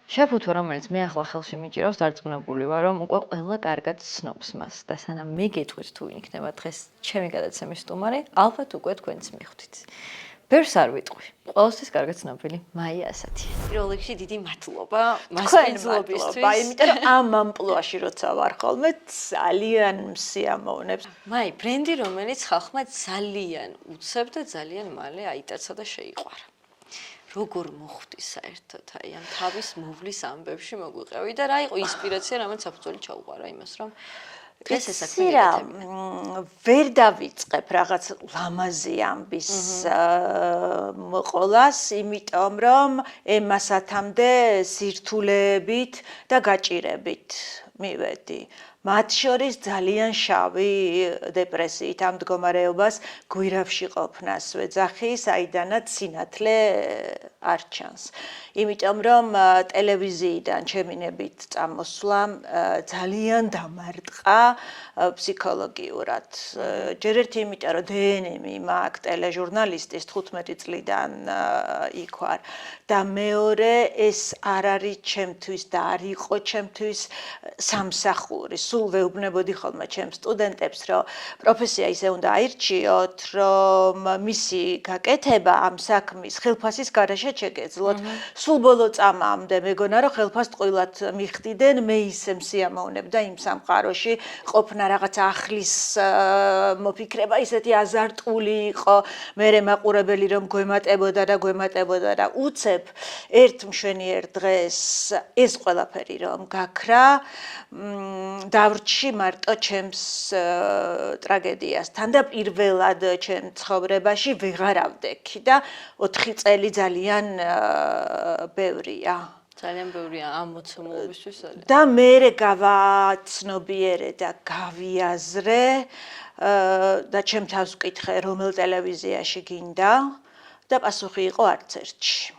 შეფუთვა, რომელიც მე ახლა ხელში მიჭირავს, დარწმუნებული ვარ, რომ უკვე ყველა კარგად ცნობს მას და სანამ მე გეტყვით თუ იქნება დღეს ჩემი გადაცემის სტუმარი, ალბათ უკვე თქვენც მიხვდით. ბევრს არ ვიტყვი. ყველასთვის კარგად ცნობილი მაია ასათია. პირველ რიგში დიდი მადლობა მასპინძლობისთვის. იმიტომ რომ ამ ამპლუაში როცა ვარ ხოლმე ძალიან მსიამოვნებს. მაი, ბრენდი, რომელიც ხალხმა ძალიან უცებ და ძალიან მალე აიტაცა და შეიყვარა. როგორ მოხვდი საერთოდ აი ამ თავის მოვლის ამბებში მოგვიყევი და რა იყო ინსპირაცია, რომელიც საფუძველი ჩაუყარა იმას, რომ დღეს ეს საქმე გეკეთებინა. ვერ დავიწყებ რაღაც ლამაზი ამბის მოყოლას, იმიტომ რომ ემასათამდე სირთულეებით და გაჭირებით მივედი. მათ შორის ძალიან შავი დეპრესიით ამ მდგომარეობას გვირავში ყოფნას ვეძახი, საიდანაც სინათლე არ ჩანს. იმიტომ რომ ტელევიზიიდან ჩემინებით წამოსვლა ძალიან დამარტყა ფსიქოლოგიურად. ჯერ ერთი იმიტომ რომ დნმ მაქვს ტელეჟურნალისტის 15 წლიდან იქ ვარ და მეორე ეს არ არის ჩემთვის და არ იყო ჩემთვის სამსახური. სულ ვეუბნებოდი ხოლმე ჩემს სტუდენტებს, რომ პროფესია ისე უნდა აირჩიოთ, რომ მისი გაკეთება ამ საქმის ხელფასის გარეშე შეგეძლოთ. სულ ბოლო წამამდე მეგონა რომ ხელფასს ტყუილად მიხდიდნენ, მე ისე მსიამოვნებდა იმ სამყაროში ყოფნა რაღაც ახლის მოფიქრება, ისეთი აზარტული იყო, მერე მაყურებელი რომ გვემატებოდა და უცებ ერთ მშვენიერ დღეს ეს ყველაფერი რომ გაქრა, დავრჩი მარტო ჩემს ტრაგედიასთან და პირველად ჩემ ცხოვრებაში ვეღარ ავდექი და 4 წელი ძალიან ბევრია. ძალიან ბევრია ამ მოცემულობისთვის. და მე გავაცნობიერე და გავიაზრე და ჩემ თავს ვკითხე, რომელ ტელევიზიაში გინდა და პასუხი იყო არც ერთში.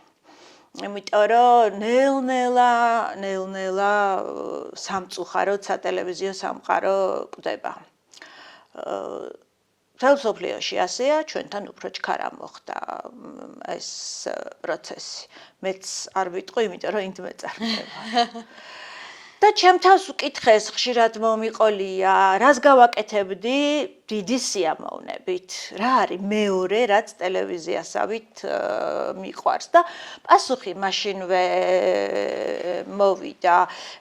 იმიტომ რომ ნელ-ნელა სამწუხაროდ სატელევიზიო სამყარო კვდება. მთელ მსოფლიოში ასეა, ჩვენთან უფრო ჩქარა მოხდა ეს პროცესი. მეც არ ვიტყვი, იმიტომ რომ ინდ მეწარმოება. და ჩემ თავს ვკითხეს, ხშირად მომიყოლია, რას გავაკეთებდი დიდი სიამოვნებით. რა არის მეორე, რაც ტელევიზიასავით მიყვარს და პასუხი მაშინვე მოვიდა.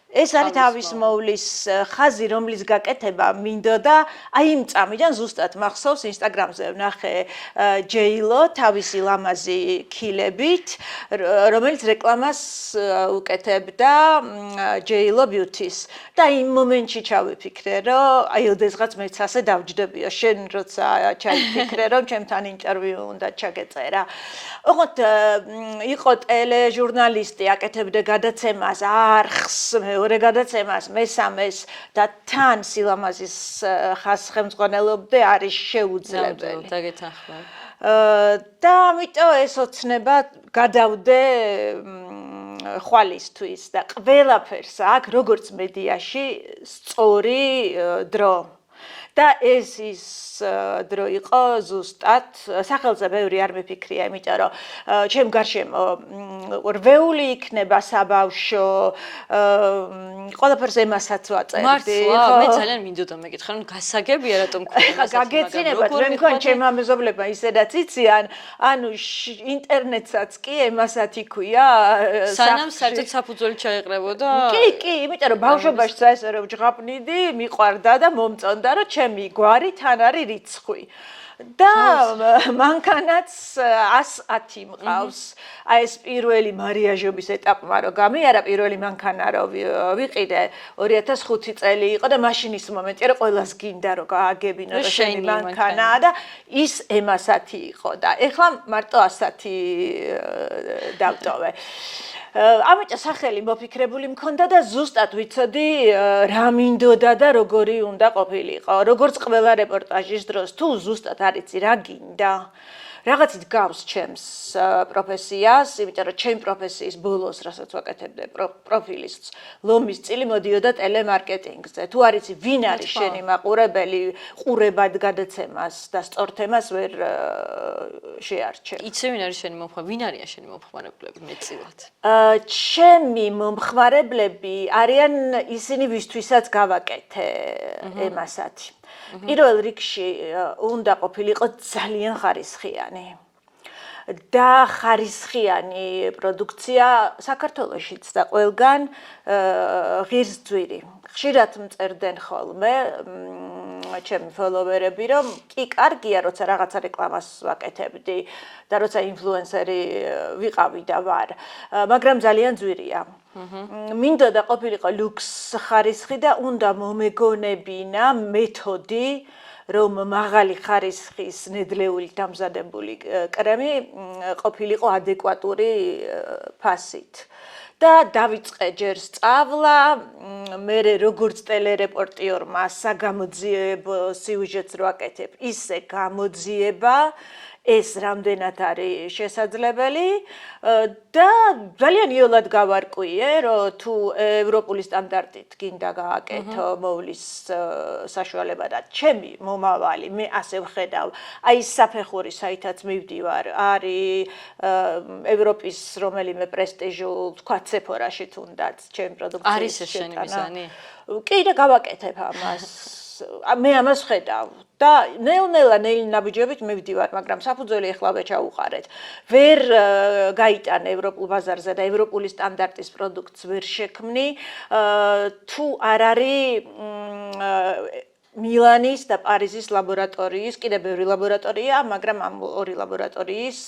ეს არის თავის მოვლის ხაზი, რომლის გაკეთება მინდოდა, აი იმ წამიდან ზუსტად მახსოვს ინსტაგრამზე ვნახე ჯეილო თავისი ლამაზი ქილებით, რომელიც რეკლამას უკეთებდა ჯეილო ბიუთის და იმ მომენტში ჩავიფიქრე, რომ აი ოდესღაც მეც ასე დავჯდებიო, შენ როცა ჩაიფიქრე, რომ ჩემთან ინტერვიუ უნდა ჩაგეწერა. ოღონდ იყო ტელეჟურნალისტი, აკეთებდა გადაცემას არხს, მეორე გადაცემას, მესამეს და თან სილამაზის ხაზს ხელმძღვანელობდე არის შეუძლებელი. და ამიტომ ეს ოცნება გადავდე ხვალისთვის და ყველაფერს აქვს როგორც მედიაში სწორი დრო. და ეს ის დრო იყო ზუსტად სახელზე ბევრი არ მიფიქრია, იმიტომ რომ ჩემ გარშემო რვეული იქნება საბავშვო, ყველაფერს ემასაც ვაწერდი. მართლა, მე ძალიან მინდოდა მეკითხა, რომ გასაგებია რატომ ხა გაგეცინებათ, მე მგონი ჩემ ამეზობლებმა ისედაც იციან, ანუ ინტერნეტსაც კი ემასაც იქვია. სანამ საერთოდ საფუძველი ჩაეყრებოდა. კი, იმიტომ რომ ბავშვობაში წაესე რომ ჯღაპნიდი, მიყვარდა და მომწონდა, რომ ჩემი გვარი თან არის რიცხვი. და მანქანაც 110 მყავს. აი ეს პირველი მარიაჟობის ეტაპმა რომ გამიარა პირველი მანქანა რომ ვიყიდე 2005 წელი იყო და მაშინ ის მომენტია რომ ყველას გინდა რომ გააგებინო შენი მანქანა და ის M100 იყო და ეხლა მარტო 110 დავტოვე. ამიტომ სახელი მოფიქრებული მქონდა და ზუსტად ვიცოდი რა მინდოდა და როგორი უნდა ყოფილიყო. როგორც ყველა რეპორტაჟის დროს თუ ზუსტად არიცი რა გინდა. რაღაცით გავს ჩემს პროფესიას, იმიტომ რომ ჩემი პროფესიის ბოლოს, რასაც ვაკეთებდი პროფილის ლომის წილი მოდიოდა ტელემარკეტინგზე. თუ არ იცი ვინ არის შენი მაყურებელი, ყურებად გადაცემას და სწორ თემას ვერ შეარჩევ. იცი ვინ არის შენი მომხმარე? ვინ არიან შენი მომხმარებლები მეტწილად? ჩემი მომხმარებლები არიან ისინი, ვისთვისაც გავაკეთე ემასათი. პირველ რიგში უნდა ყოფილიყო ძალიან ხარისხიანი. და ხარისხიანი პროდუქცია საქართველოშიც და ყველგან ღირს ძვირი. ხშირად მწერდნენ ხოლმე ჩემი ფოლოვერები, რომ კი კარგია, როცა რაღაცა რეკლამას ვაკეთებდი და როცა ინფლუენსერი ვიყავი და ვარ, მაგრამ ძალიან ძვირია. მინდოდა ყოფილიყო ლუქს ხარისხი და უნდა მომეგონებინა მეთოდი, რომ მაღალი ხარისხის ნედლეულით დამზადებული კრემი ყოფილიყო ადეკვატური ფასით. და დავიწყე ჯერ სწავლა, მერე როგორც ტელერეპორტიორმა საგამოძიებო სიუჟეტს რო აკეთებ, ისე გამოძიება ეს რამდენად არის შესაძლებელი და ძალიან იოლად გავარკვიე, რომ თუ ევროპული სტანდარტით გინდა გააკეთო მოვლის საშუალება და ჩემი მომავალი, მე ასე ვხედავ, აი საფეხური, საითაც მივდივარ, არის ევროპის რომელიმე პრესტიჟულ, თქვა Sephora-ში თუნდაც ჩემი პროდუქციის არის ეს შენი მიზანი? კი და გავაკეთებ ამას. მე ამას ხედავ და ნელ-ნელა ნაბიჯებით მივდივარ, მაგრამ საფუძველი ეხლა ჩაუყარეთ. ვერ გაიტანე ევროპულ ბაზარზე და ევროპული სტანდარტის პროდუქტს ვერ შექმნი, თუ არ არის მილანის და პარიზის ლაბორატორიის, კიდევ ბევრი ლაბორატორია, მაგრამ ამ ორი ლაბორატორიის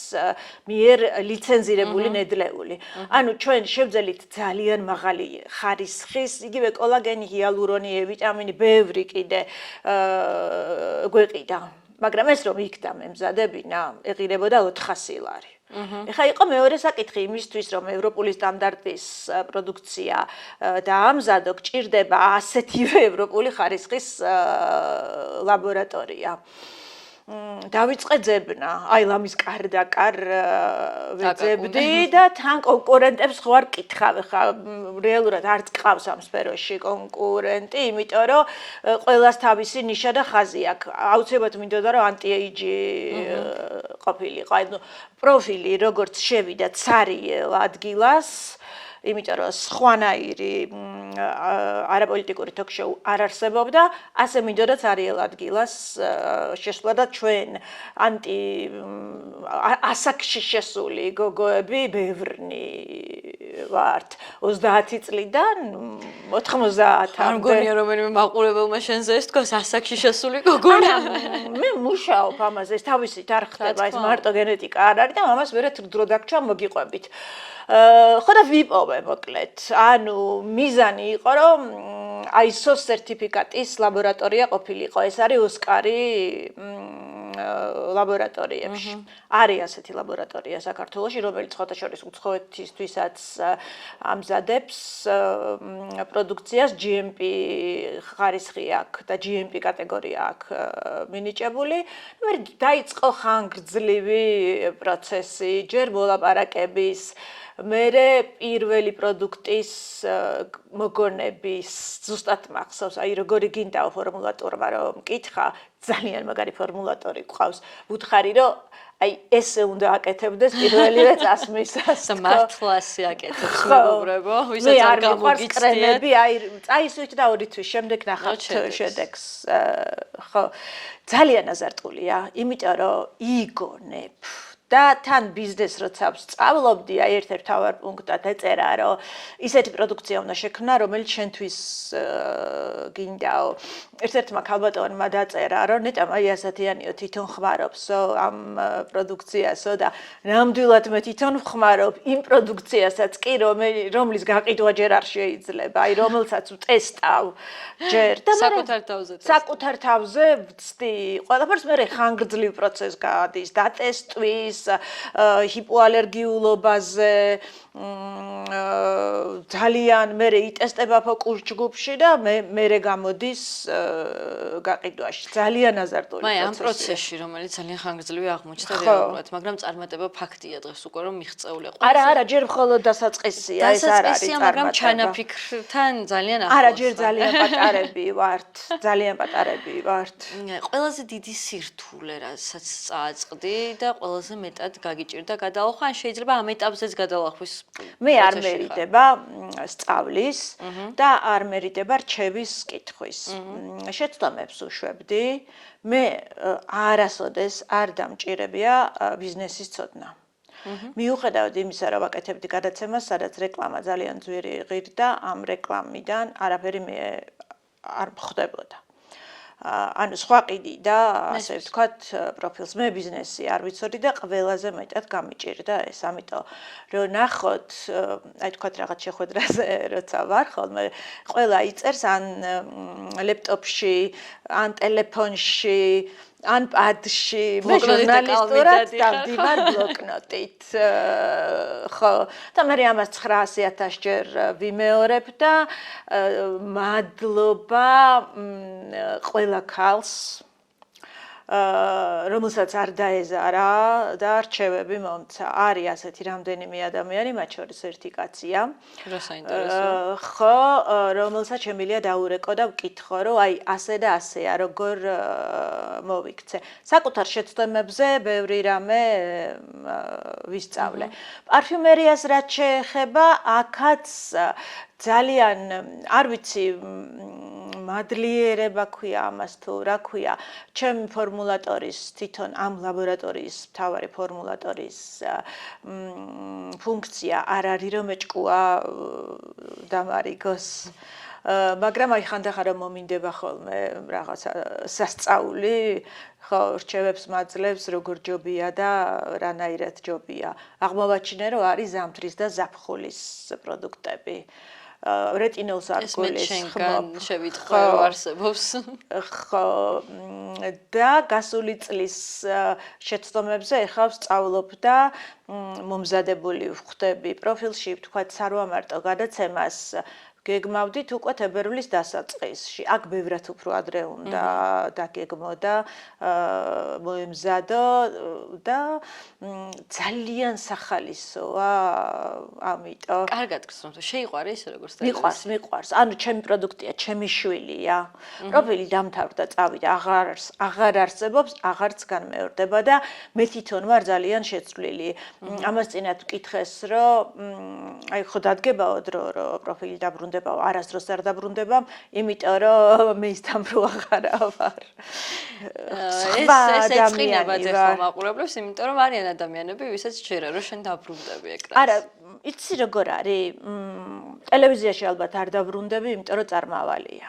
მიერ ლიცენზირებული ნედლეული. ანუ ჩვენ შევძელით ძალიან მაღალი ხარისხის, იგივე კოლაგენი, ჰიალურონი, ვიტამინი, ბევრი კიდე გვეყიდა. მაგრამ ეს რომ იქ დამემზადებინა, ეღირებოდა 400 ლარი. ეხლა იყო მეორე საკითხი იმისთვის, რომ ევროპული სტანდარტის პროდუქცია დაამზადო, გჭირდება ასეთივე ევროპული ხარისხის ლაბორატორია. დავიწყე ძებნა, აი ლამის კარ და კარ ვეძებდი და თან კონკურენტებს ხო არ კითხავ, ხა რეალურად არც ყავს ამ სფეროში კონკურენტი, იმიტომ რომ ყველას თავისი ნიშა და ხაზი აქვს. აუცილებლად მინდოდა რომ ანტი-ეიჯი ყოფილიყო. აი პროფილი როგორც შევიდა ცარიელ ადგილას, იმიტომ რომ სხვანაირი არაპოლიტიკური ток-შოუ არ არსებობდა, ასე მინდოდა ცარიელ ადგილას შესვლა და ჩვენ ასაკში შესული გოგოები ბევრნი ვართ 30 წლიდან 90-მდე. არ მგონია რომელიმე მაყურებელმა შენზე ეს თქვას ასაკში შესული გოგონა. მე მუშაობ ამაზე, ეს თავისით არ ხდება, ეს მარტო გენეტიკა არ არის და ამას ვერეთ დრო დაგჭა მოგიყვებით. ხო და ვიპოვე მოკლედ. ანუ მიზანი იყო რომ ISO სერტიფიკატის ლაბორატორია ყოფილიყო. ეს არის ოსკარი ლაბორატორიებში. არის ასეთი ლაბორატორია საქართველოში, რომელიც ხოთაშორის უცხოეთისთვისაც ამზადებს პროდუქციას GMP ხარისხი აქვს და GMP კატეგორია აქვს მინიჭებული. მე დაიწყო ხანგრძლივი პროცესი, ჯერ მოლაპარაკების, მერე პირველი პროდუქტის მოგონების ზუსტად მახსოვს, აი როგორი გინდაო ფორმულატორმა რომ მკითხა, ძალიან მაგარი ფორმულატორი გვყავს. ვუთხარი რომ აი ესე უნდა აკეთებდეს პირველივე წასვლისას. მართლასი აკეთებს მეგობრებო, ვისაც არ გამოგიცდიეთ. აი წაისვით და 2 თვის შემდეგ ნახავთ შედეგს. ხო, ძალიან აზარტყულია, იმიტომ რომ იგონებ და თან ბიზნეს როცა ვსწავლობდი, აი ერთ-ერთ თავარ პუნქტად ეწერა, რომ ისეთი პროდუქცია უნდა შექმნა, რომელიც შენთვის გინდაო. ერთ-ერთმა ქალბატონმა დაწერა, რომ ნეტა აი ასათიანიო თვითონ ხმარობსო ამ პროდუქციასო და ნამდვილად მე თვითონ ვხმარობ იმ პროდუქციასაც კი, რომლის გაყიდვა ჯერ არ შეიძლება, აი რომელსაც ვტესტავ ჯერ და საკუთარ თავზე ვცდი. ყველაფერს მე ხანგრძლივ პროცესს გადის, დატესტვის, ჰიპოალერგიულობაზე ძალიან მე იტესტება ფოკუს ჯგუფში და მე გამოდის გაყიდვაში. ძალიან აზარტული პროცესია. ამ პროცესში, რომელიც ძალიან ხანგრძლივი აღმოჩნდა რეალურად, მაგრამ წარმატება ფაქტია დღეს უკვე რომ მიღწეულია. არა, ჯერ მხოლოდ დასაწყისია, ეს არ არის დასაწყისია, მაგრამ ჩანაფიქრთან ძალიან ახლოს. არა, ჯერ ძალიან პატარები ვართ, ძალიან პატარები ვართ. ყველაზე დიდი სირთულე, რასაც წააწყდი და ყველაზე მეტად გაგიჭირდა გადალახვა, ან შეიძლება ამ ეტაპზეც გადალახვის მე არ მერიტება სწავლის და არ მერიტება რჩევის კითხვის. შეცდომებს უშვებდი. მე არასოდეს არ დამჭირებია ბიზნესის ცოდნა. მიუხედავად იმისა, რომ ვაკეთებდი გადაცემას, სადაც რეკლამა ძალიან ძვირი ღირდა, ამ რეკლამიდან არაფერი მე არ ხდებოდა. ანუ სხვა ყიდი და ასე ვთქვათ, პროფილს მე ბიზნესი არ ვიცოდი და ყველაზე მეტად გამიჭირდა ეს. ამიტომ რომ ნახოთ, აი ვთქვათ რაღაც შეხვედრაზე როცა ვარ ხოლმე, ყველა იწერს ან ლეპტოპში, ან ტელეფონში, ან პადში, მე ჟურნალისტურად დავდივარ ბლოკნოტით. ხო, და მე ამას 900.000 ჯერ ვიმეორებ და მადლობა ყველა ქალს რომელსაც არ დაეზარა და რჩევები მომცა. არის ასეთი რამდენიმე ადამიანი, მათ შორის ერთი კაცია. რა საინტერესო. ხო, რომელსაც შემიძლია დაურეკო და ვკითხო, რომ აი ასე და ასეა, როგორ მოვიქცე. საკუთარ შეცდომებზე ბევრი რამე ვისწავლე. პარფიუმერიას რაც შეეხება, აქაც ძალიან არ ვიცი მადლიერება ქვია ამას თუ რა ქვია. ჩემი ფორმულატორის თვითონ ამ ლაბორატორიის მთავარი ფორმულატორის ფუნქცია არ არის რომ ეჭკუა დამარიგოს. მაგრამ აი ხანდახან რომ მომინდება ხოლმე რაღაცა სასწაული, ხო, რჩევებს მაძლევს როგორ ჯობია და რანაირად ჯობია. აღმოვაჩინე რომ არის ზამთრის და ზაფხულის პროდუქტები. რეტინოლს არ გულის ხმობ. შევიტყვე რომ არსებობს. ხო, და გასული წლის შეცდომებზე ეხლა ვსწავლობ და მომზადებული ვხვდები პროფილში, ვთქვათ, სარვამარტო გადაცემას გეგმავდით უკვე თებერვლის დასაწყისში. აქ ბევრად უფრო ადრე უნდა დაგეგმო და მოემზადო და ძალიან სახალისოა, ამიტომ. კარგად გსმენთ, შეიყვარეს როგორც და მიყვარს. ანუ ჩემი პროდუქტია, ჩემი შვილია. პროფილი დამთავრდა, წავიდა, აღარ არსებობს, აღარც განმეორდება და მე თვითონ ვარ ძალიან შეცვლილი. ამას წინათ ვკითხეს, რომ აი ხო დადგებაო დრო, რომ პროფილი დაბრუნდება. არასდროს არ დაბრუნდება, იმიტომ რომ მე ის დამბრუ აღარა ვარ. ეს ეწყინება ახლა მაყურებლებს, იმიტომ რომ არიან ადამიანები, ვისაც შეერა რომ შენ დაბრუნდები ეკრანს. არა, იცი როგორ არის? ტელევიზიაში ალბათ არ დაბრუნდები, იმიტომ რომ წარმავალია.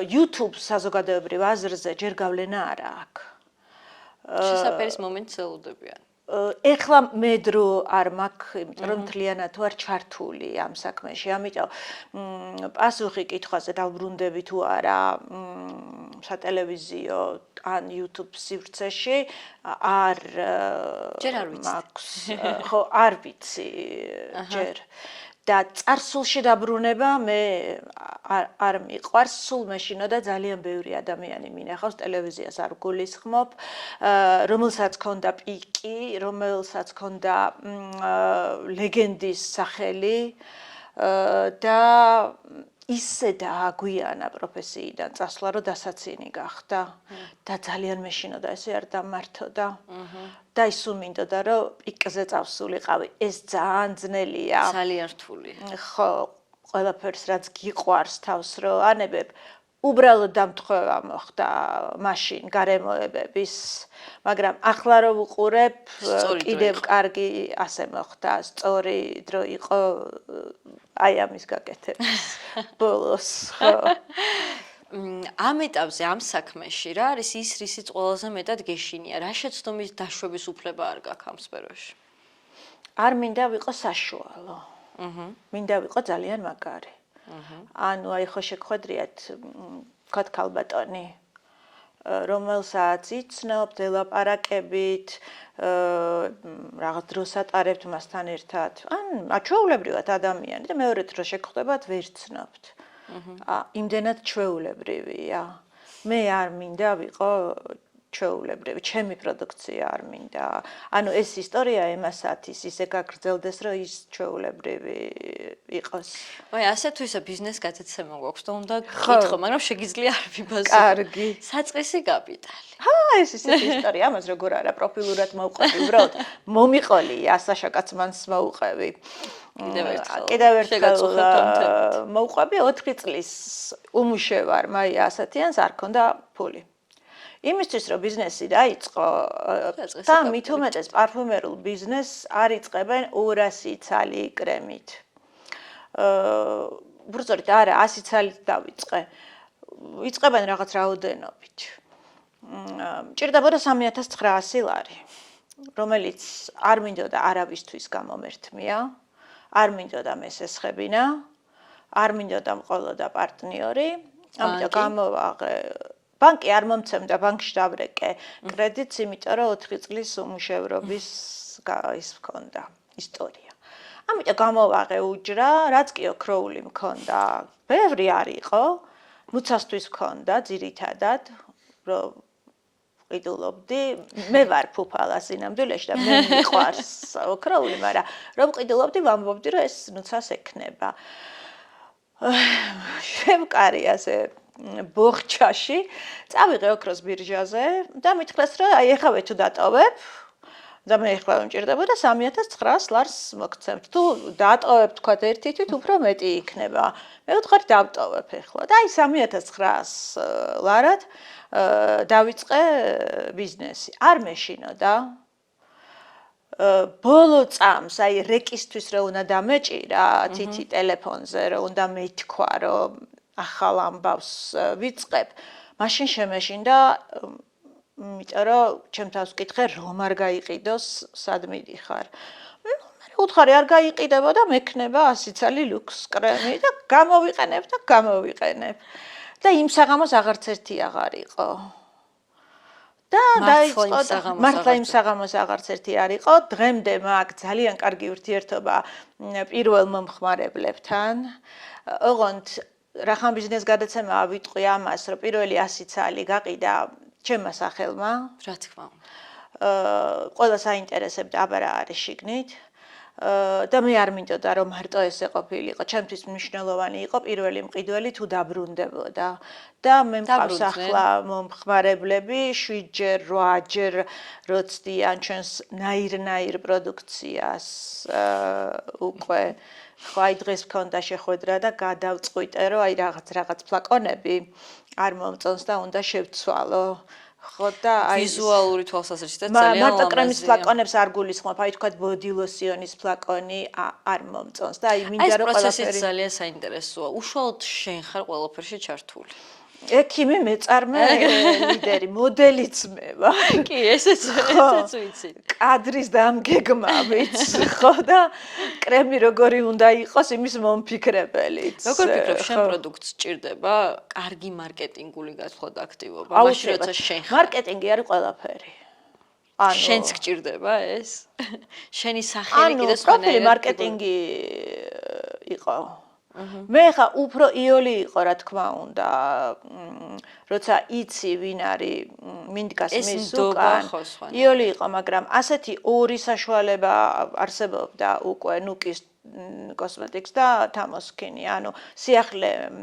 YouTube საზოგადოებრივ აზრზე ჯერ გავლენა არა აქვს. შესაძლებლის მომენტს ელოდებიან. ეხლა მე დრო არ მაქვს, იმიტომ რომ მთლიანად ვარ ჩართული ამ საქმეში. ამიტომ პასუხი კითხვაზე დავბრუნდები თუ არა სატელევიზიო ან YouTube სივრცეში არ მაქვს. ხო, არ ვიცი ჯერ. და წარსულში დაბრუნება მე არ მიყვარს, სულ მეშინო და ძალიან ბევრი ადამიანი მინახავს ტელევიზიას არ გულისხმობ, რომელსაც ქონდა პიკი, რომელსაც ქონდა ლეგენდის სახელი და ისე დააგვიანა პროფესიიდან წასვლა, რომ დასაცინი გახდა და ძალიან მეშინოდა ესე არ დამართოდა. და ის უმინდოდა რომ პიკზე წავსულიყავი. ეს ძალიან ძნელია. ძალიან რთული. ხო, ყველაფერს რაც გიყვარს თავს რო ანებებ, უბრალოდ დამთხევა მოხდა მაშინ გარემოებების, მაგრამ ახლა რო ვუყურებ, კიდევ კარგი ასე მოხდა, სწორი დრო იყო აი ამის გაკეთების ბოლოს, ხო. ამ ეტაპზე ამ საქმეში რა არის ის რისიც ყველაზე მეტად გეშინია? რა შეცდომის დაშვების უფლება არ გაქვს ამ სფეროში? არ მინდა ვიყო საშუალო. მინდა ვიყო ძალიან მაგარი. ანუ აი ხო შეგხვედრიათ ვქოთ ქალბატონი. რომელსაც იცნობთ, ელაპარაკებით, რაღაც დროს ატარებთ მასთან ერთად. ან ჩვეულებრივად ადამიანი და მეორე დრო შეგხვდებათ, ვერ ცნობთ. იმდენად ჩვეულებრივია. მე არ მინდა ვიყო ჩვეულებრივი, ჩემი პროდუქცია არ მინდა. ანუ ეს ისტორია ემასაც ისე გაგრძელდეს, რომ ის ჩვეულებრივი იყოს. აი, ასე თუ ისე ბიზნეს გაცეცემა გვაქვს და უნდა გითხო, მაგრამ შეგიძლია არ ვიბაზო. კარგი. საწყისი კაპიტალი. ეს ისეთი ისტორია, ამას როგორ არა პროფილურად მოვყვები, უბრალოდ მომიყოლი ასაშაკაც მანს მოუყევი. კიდევ ერთხელ მოვყვები 4 წლის უმუშევარ მაია ასათიანს არ ქონდა ფული. იმისთვის რომ ბიზნესი დაიწყო და მით უმეტეს პარფუმერულ ბიზნესს არ იწყებენ 200 ცალი კრემით. უბრალოდ არა 100 ცალით დავიწყე. იწყებენ რაღაც რაოდენობით. მჭირდებოდა 3900 ლარი, რომელიც არ მინდოდა არავისთვის გამომერთმია, არ მინდოდა მესესხებინა, არ მინდოდა მყოლოდა პარტნიორი, ამიტომ გამოვაღე ბანკი არ მომცემდა, ბანკში დავრეკე კრედიტს, იმიტომ რომ 4 წლის უმუშევრობის ის მქონდა ისტორია. ამიტომ გამოვაღე უჯრა, რაც კი ოქროული მქონდა, ბევრი არ იყო, მუცასთვის მქონდა ძირითადად, რომ ყიდულობდი, მე ვარ ფუფალა სინამდვილეში და მე მიყვარს ოქროული, მაგრამ რომ ყიდულობდი, ვამბობდი, რომ ეს ნუცას ექნება. შევკარი ასე ბოხჩაში, წავიღე ოქროს ბირჟაზე და მითხრეს, რომ აი ეხავე თუ დატოვებ და მე ეხლა მომჭირდებოდა 3900 ლარს მოგცემთ. თუ დატოვებ თქვა ერთი თვით უფრო მეტი იქნება. მე ვთქვი დავტოვებ ეხლა და აი 3900 ლარად დავიწყე ბიზნესი. არ მეშინოდა. ბოლო წამს, აი რეკისთვის რომ უნდა დამეჭირა, თითი ტელეფონზე რომ უნდა მეთქვა, რომ ახალ ამბავს ვიწყებ, მაშინ შემეშინდა, იმიტომ რომ ჩემ თავს ვკითხე, რომ არ გაიყიდოს, სად მიდიხარ. მე უთხარი არ გაიყიდებოდა, მექნება 100 ცალი ლუქს კრემი და გამოვიყენებ და გამოვიყენებ. და იმ საღამოს აღარც ერთი აღარ იყო. და დაიწყო მართლა იმ საღამოს აღარც ერთი არ იყო. დღემდე მაქვს ძალიან კარგი ურთიერთობა პირველ მომხმარებლებთან. ოღონდ რახან ბიზნეს გადაცემა ავიტყვი ამას, რომ პირველი 100 ცალი გაყიდა ჩემმა სახელმა. რა თქმა უნდა. ყველას აინტერესებდა, აბა რა არის შიგნით. და მე არ მინდოდა რომ მარტო ესე ყოფილიყო, ჩემთვის მნიშვნელოვანი იყო პირველი მყიდველი თუ დაბრუნდებოდა. და მე მყავს ახლა მომხმარებლები 7-ჯერ, 8-ჯერ როცდიან ჩვენს ნაირ პროდუქციას უკვე. ხო, აი დღეს მქონდა შეხვედრა და გადავწყვიტე, რომ აი რაღაც ფლაკონები არ მომწონს და უნდა შევცვალო. ხო და აი ვიზუალური თვალსაზრისით ძალიან ლამაზია. მარტო კრემის ფლაკონებს არ გულისხმობ, აი თქვა ბოდი ლოსიონის ფლაკონი არ მომწონს და აი მინდა რომ ყველაფერი. ეს პროცესი ძალიან საინტერესოა. უშუალოდ შენ ხარ ყველაფერში ჩართული. ექიმი, მეწარმე, ლიდერი, მოდელიც მე ვარ. კი, ესეც ვიცი. კადრის დამგეგმავიც, ხო და კრემი როგორი უნდა იყოს, იმის მომფიქრებელიც. როგორ ფიქრობ, შენ პროდუქტს სჭირდება კარგი მარკეტინგული გათხოვდა აქტივობა, მაშინ როცა შენ ხარ. მარკეტინგი არის ყველაფერი. შენც გჭირდება ეს? შენი სახელი კიდე სხვანაირად. პროფილი მარკეტინგი იყო. მე ხა უფრო იოლი იყო რა თქმა უნდა, როცა იცი ვინ არის მინდგას მის უკან. იოლი იყო, მაგრამ ასეთი ორი საშუალება არსებობდა უკვე ნუკის კოსმეტიკს და თამოსქინი, ანუ სიახლე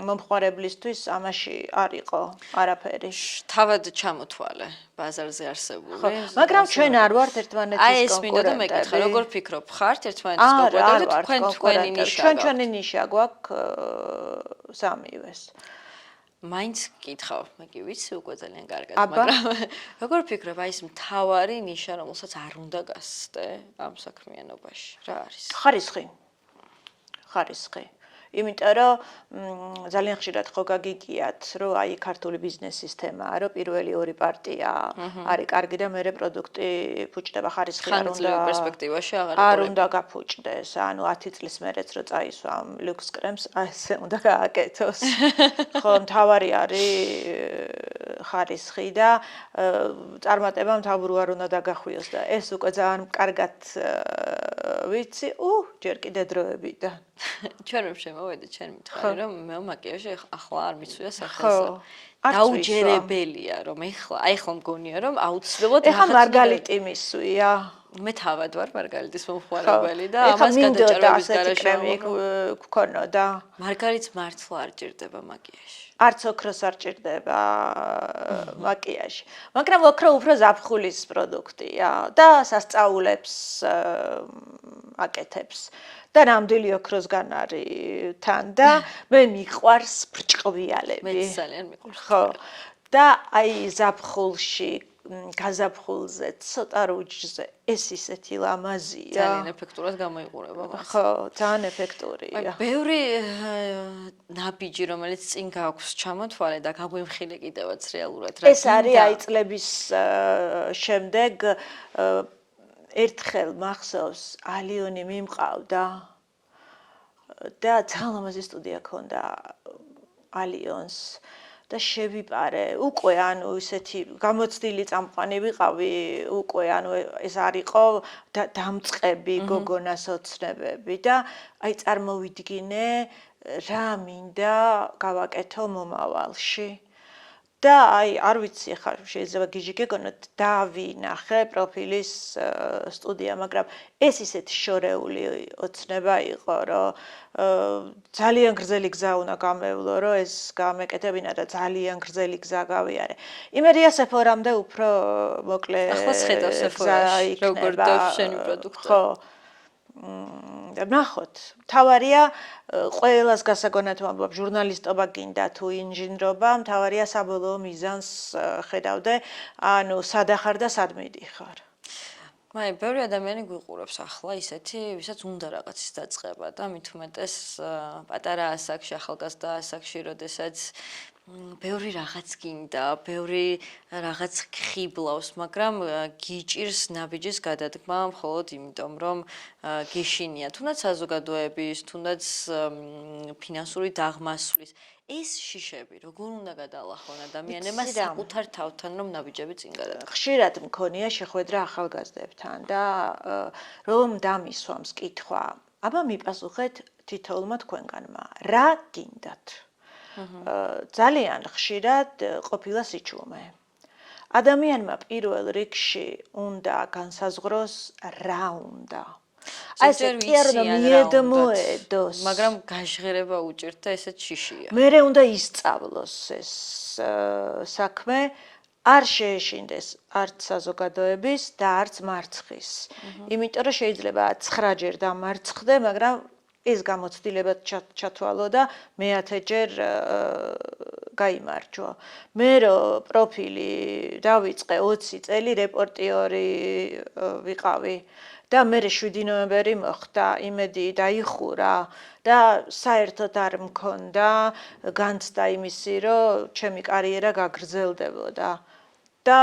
მომხმარებლისთვის ამაში არ იყო არაფერი. თავად ჩამოთვალე ბაზარზე არსებული. მაგრამ ჩვენ არ ვართ ერთმანეთის კონკურენტები. აი ეს მინდა და მეკითხა, როგორ ფიქრობ, ხართ ერთმანეთის კონკურენტები და თქვენი ნიშა? ჩვენი ნიშა გვაქვს სამივეს. მაინც გითხავ, მე კი ვიცი უკვე ძალიან კარგად, მაგრამ როგორ ფიქრობ, აი ეს მთავარი ნიშა, რომელსაც არ უნდა გასცდე ამ საქმიანობაში, რა არის? ხარისხი. იმიტომ რომ ძალიან ხშირად ხო გაგიგიათ, რომ აი ქართული ბიზნეს სისტემაა, რომ პირველი ორი პარტია არის კარგი და მეორე პროდუქტი ფუჭდება, ხარისხი პერსპექტივაში არ უნდა გაფუჭდეს. ანუ 10 წლის მერეც რო წაისვა ლუქს კრემს, ასე უნდა გააკეთოს. ხო, მთავარი არის ხარისხი და წარმატებამ თაბური არ უნდა დაგახვიოს და ეს უკვე ძალიან კარგად ვიცი, ჯერ კიდე დროებიდან. ჩვენ რომ შემოვედით, ჩვენ მითხარი რომ მე მაკიაჟი ახლა არ მიცვია სახელზე. დაუჯერებელია რომ ეხლა მგონია რომ აუცილებლად ეხლა მარგალიტი მისვია. მე თავად ვარ მარგალიტის მომხმარებელი და ამას გადაჭარბების გარეშე გქონოდა. მარგალიტს მართლა არ ჭირდება მაკიაჟი. არც ოქროს არ ჭირდება მაკიაჟი. მაგრამ ოქრო უფრო ზაფხულის პროდუქტია და სასწაულებს აკეთებს. და ნამდვილი ოქროსგან არის თან და მე მიყვარს ბრჭყბიალები. მე ძალიან მიყვარს. ხო. და აი ზაფხულში გაზაფხულზე ცოტა რუჯზე ეს ისეთი ლამაზია. ძალიან ეფექტურად გამოიყურება მას. ხო, ძალიან ეფექტურია. ბევრი ნაბიჯი რომელიც წინ გაქვს ჩამოთვალე და გაგვიმხილე კიდევაც რეალურად რა. ეს არის აი წლების შემდეგ ერთხელ მახსოვს ალიონი მიმყავდა და ძალიან ლამაზი სტუდია ქონდა ალიონს და შევიპარე უკვე ანუ ისეთი გამოცდილი წამყვანი ვიყავი უკვე ანუ ეს არ იყო დამწყები გოგონას ოცნებები და აი წარმოვიდგინე რა მინდა გავაკეთო მომავალში და აი არ ვიცი ხა შეიძლება გიჟი გეგონოთ დავინახე პროფილის სტუდია მაგრამ ეს ისეთი შორეული ოცნება იყო რომ ძალიან გრძელი გზა უნდა გამევლო რომ ეს გამეკეთებინა და ძალიან გრძელი გზა გავიარე იმერია სეფორამდე უფრო მოკლე ახლა შეხედავ სეფორაში როგორ დავშენი პროდუქტი ხო ნახოთ თავარია ყველას გასაგონად ვამბობ ჟურნალისტობა გინდა თუ ინჟინრობა თავარია საბოლოო მიზანს ხედავდე ანუ სად ახარ და სად მიდიხარ მაი ბევრი ადამიანი გვიყურებს ახლა ისეთი ვისაც უნდა რაღაცის დაწყება და მით უმეტეს პატარა ასაკში ახალგაზრდა ასაკში როდესაც ბევრი რაღაც გინდა, ბევრი რაღაც ხიბლავს, მაგრამ გიჭირს ნაბიჯის გადადგმა მხოლოდ იმიტომ, რომ გეშინია, თუნდაც საზოგადოების, თუნდაც ფინანსური დაღმასვლის ეს შიშები როგორ უნდა გადაალახონ ადამიანებმა საკუთარ თავთან რომ ნაბიჯები წინ გადადგმონ. ხშირად მქონია შეხვედრა ახალგაზრდებთან და რომ დამისვამს კითხვა, აბა მიპასუხეთ თითოეულმა თქვენგანმა, რა გინდათ? ძალიან ხშირად ყოფილა სიჩუმე. ადამიანმა პირველ რიგში უნდა განსაზღვროს რა უნდა. აი ეს კი არ უნდა მიედმოედოს, მაგრამ გაჟღერება უჭირთ და ესეც შიშია. მერე უნდა ისწავლოს ეს საქმე, არ შეეშინდეს არც საზოგადოების და არც მარცხის. იმიტომ რომ შეიძლება 9 ჯერ დამარცხდე, მაგრამ ეს გამოცდილება ჩათვალო და მეათეჯერ გაიმარჯვა. მე რო პროფილი დავიწყე 20 წელი რეპორტიორი ვიყავი და მე 7 ნოემბერი მოხდა, იმედი დაიხურა და საერთოდ არ მქონდა განცდა იმისი, რომ ჩემი კარიერა გაგრძელდებოდა და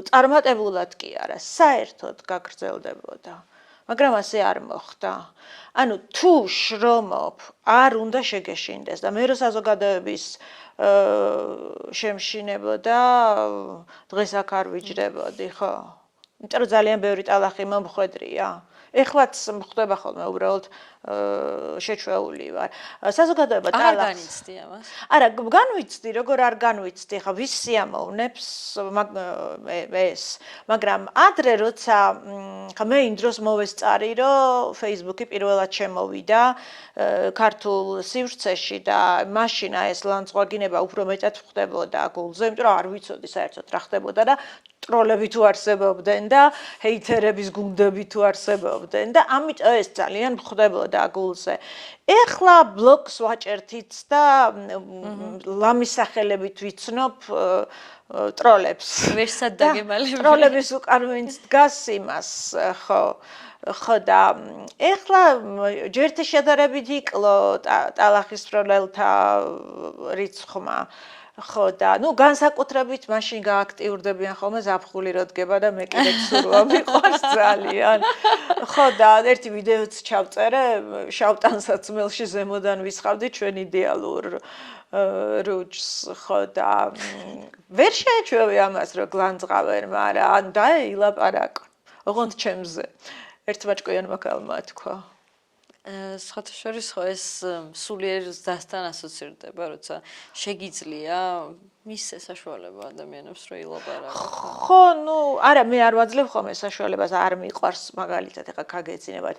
წარმატებულად კი არა, საერთოდ გაგრძელდებოდა. მაგრამ ასე არ მოხდა. ანუ თუ შრომობ, არ უნდა შეგეშინდეს და მე რო საზოგადოების შემშინებოდა, დღეს აქ არ ვიჯდებოდი, ხო? იმიტომ რომ ძალიან ბევრი ტალახი მომხვედრია. ეხლაც მხდება ხოლმე უბრალოდ შეჩვეული ვარ. საზოგადოება ტალახს არ განიცდი ამას? არა, განვიცდი, როგორ არ განვიცდი, ხა ვის სიამოვნებს ეს, მაგრამ ადრე როცა ხა მე იმ დროს მოვესწარი, რომ Facebook-ი პირველად შემოვიდა ქართულ სივრცეში და მაშინ ეს ლანცღვაგინება უფრო მეტად ხდებოდა გულზე, იმიტომ რომ არ ვიცოდი საერთოდ რა ხდებოდა და ტროლები თუ არსებობდნენ და ჰეითერების გუნდები თუ არსებობდნენ და ამიტომ ეს ძალიან ხდებოდა გულზე. ეხლა ბლოგს ვაჭერთიც და ლამის სახელებით ვიცნობ ტროლებს. ვერსად დაგემალები. ტროლების უკან ვინც დგას იმას, ხო. ხო და ეხლა ჯერთი შედარებით იკლო ტალახის ტროლელთა რიცხვმა. ხო და ნუ განსაკუთრებით მაშინ გააქტიურდებიან ხოლმე ზაფხული რო დგება და მე კიდე ცურვა მიყვარს ძალიან. ხო და ერთი ვიდეოც ჩავწერე, შავ ტანსაცმელში ზემოდან ვისხავდი ჩვენ იდეალურ რუჯს ხო და ვერ შეეჩვევი ამას რომ გლანძღავენ, მაგრამ დაილაპარაკო. ოღონდ ჩემზე. ერთმა ჭკვიანმა ქალმა თქვა. სხვათა შორის ხო ეს სულიერ ზასთან ასოცირდება, როცა შეგიძლია მის საშუალება ადამიანებს რომ ილაპარაკო. ხო, ნუ არა, მე არ ვაძლევ ხოლმე საშუალებას, არ მიყვარს მაგალითად, ეხა ქაგეცინებათ.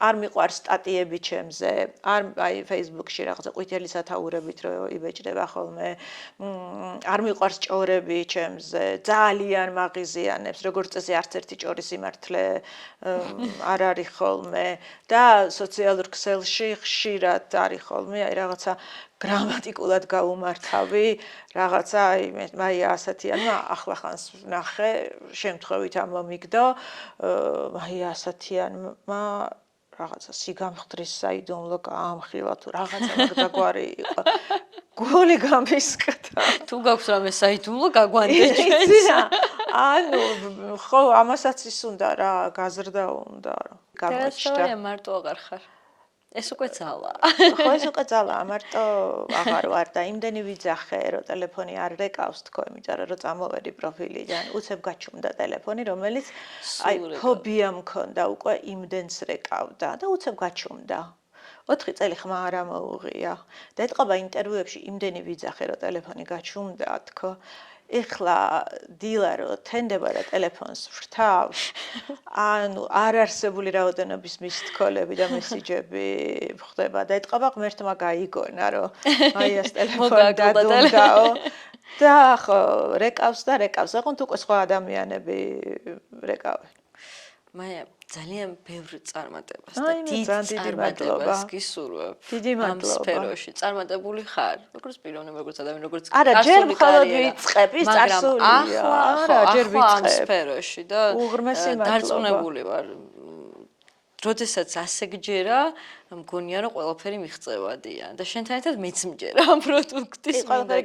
არ მიყვარს სტატიები ჩემზე, არ აი Facebook-ში რაღაცა ყვითელი სათაურებით რომ იბეჭდება ხოლმე. არ მიყვარს ჭორები ჩემზე, ძალიან მაღიზიანებს, როგორც წესი არც ერთი ჭორი სიმართლე არ არის ხოლმე და სოციალურ ქსელში ხშირად არის ხოლმე, აი რაღაცა გრამატიკულად გაუმართავი, რაღაცა აი ასათიანმა ახლა ხანს ნახე, შემთხვევით ამომიგდო, აი ასათიანმა რაღაცა სიგამხდრის საიდუმლო გაამხილა თუ რაღაცა მაგდაგვარი იყო. გული გამისკდა. თუ გაქვს რამე საიდუმლო გაგვანდე ჩვენს. ანუ ხო, ამასაც ის უნდა რა, გაზრდა უნდა რა. გამოჩნდა. მარტო აღარ ხარ. ეს უკვე ძალა. ხო, ეს უკვე ძალა, მარტო აღარ ვარ და იმდენი ვიძახე, რომ ტელეფონი არ რეკავს თქო, იმიტომ რომ წამოვედი პროფილიდან, უცებ გაჩუმდა ტელეფონი, რომელიც აი ფობია მქონდა, უკვე იმდენს რეკავდა და უცებ გაჩუმდა. 4 წელი ხმა არ ამოუღია და ეთყობა ინტერვიუებში იმდენი ვიძახე, რომ ტელეფონი გაჩუმდა თქო. ეხლა დილა რომ თენდება და ტელეფონს ვრთავს, ანუ არ არსებული რაოდენობის მისთქოლები და მესიჯები ხდება და ეთყობა ღმერთმა გაიგონა, რომ აი ეს ტელეფონი დადუმდაო და ხო, რეკავს და რეკავს, ოღონდ უკვე სხვა ადამიანები რეკავენ. მაია ძალიან ბევრ წარმატებას აი, და დიდ წარმატებას გისურვებ ამ სფეროში. წარმატებული ხარ, როგორც პიროვნება, როგორც ადამიანი, როგორც არა, ჯერ მხოლოდ ვიწყებ, ის წარსულია. არა, ჯერ ვიწყებ ამ სფეროში და უღრმესი მადლობა. დარწმუნებული ვარ. როდესაც ასე გჯერა, მგონია რომ ყველაფერი მიღწევადია და შენთან ერთად მეც მჯერა ამ პროდუქტის გამა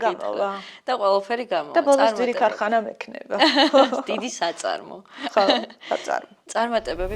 და ყველაფერი გამა. და ბოლოს დიდი ქარხანა მექნება. დიდი საწარმო. ხო, საწარმო. წარმატებები.